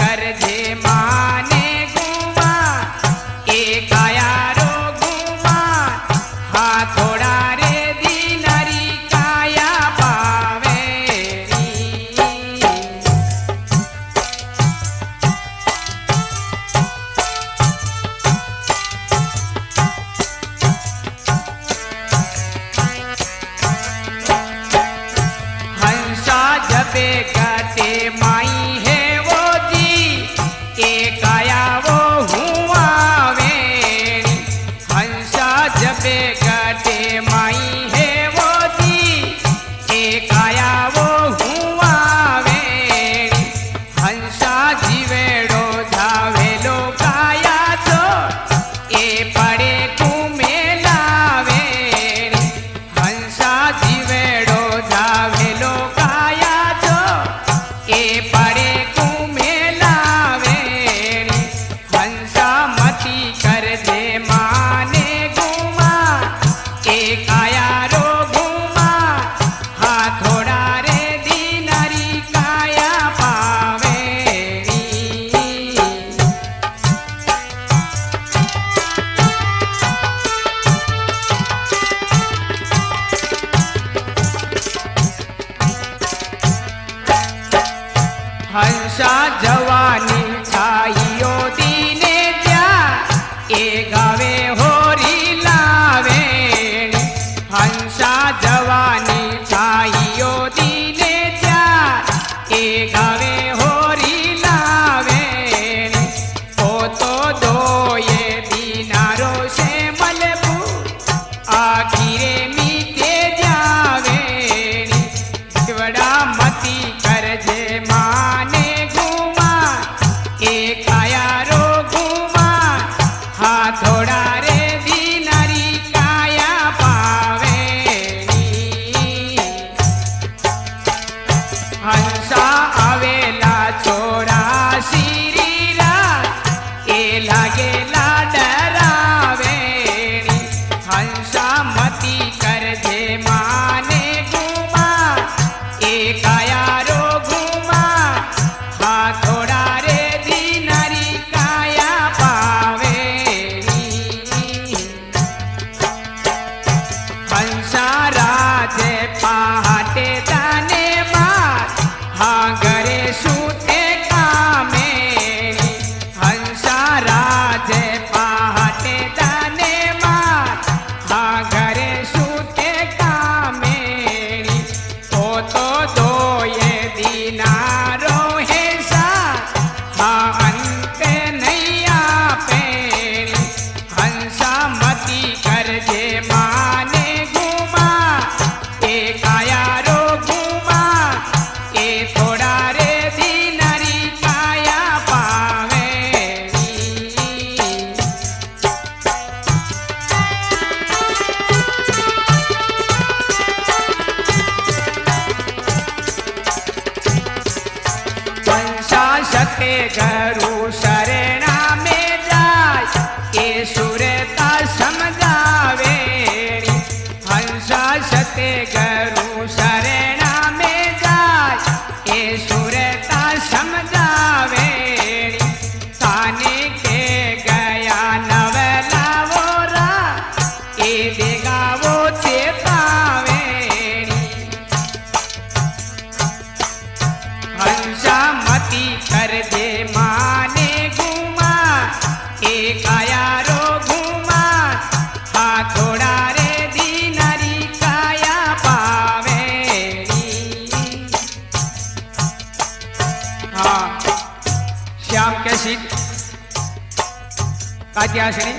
कर जे माने गुमा ए काया रो गुमा हा थोड़ा रे दीनारी काया पावे हंसा जबे कटे माई है वो जी ए काया वो हुआ वेणी हंसा जबे कटे माई है वो जी ए काया वो हुआ वेणी हंसा जीवेड़ो धावेलो काया जो ए पड़े कुमेला वेणी हंसा जीवेड़ो धावेलो काया जो ए पड़े कुमेला वेणी हंसा मती कर जे माने गुमा ए काया रो गुमा हा थोड़ा रे दीनारी काया पावेणी हंसा जवानी छाइयो दीने त्या ए गावे होरी लावेणी हंसा जवानी छाइयो दीने त्या ए गावे होरी लावेणी ओ तो दोये दीनारो से मलबू आखिरे मीते जावेणी जीवड़ा मती कर जे माने गुमा ए काया रो गुमा हा थोड़ा रे दीनारी काया पावेणी हंसा आवेला छोरा सीरीरा ए लागेला डरावेणी हंसा मती कर जे माने गुमा ए काया रो गुमा हा थोड़ा रे दीनारी काया पावेणी हंसा राजे पहाटे दाने मार हा घरे सूते कामेणी हंसा राजे पहाटे दाने मार हा घरे सूते कामेणी ओ तो दोये दीनारो हेसा हा अंते नैया पेणी हंसा मती कर जे माने गुमा ए काया रो गुमा ए थोड़ा रे दीनारी काया पावेणी हंसा सते गरु शरणा में जाय ए सुरता समझावेणी हंसा सते गरु शरणा में जाय ए सुरता समझावेणी ताने के गया नवला वोरा ए देगा वो चेतावेणी हंसा मती कर जे माने गुमा ए काया रो गुमा हा थोड़ा रे दीनारी काया पावेणी हाँ श्याम कैसी कात्यासनी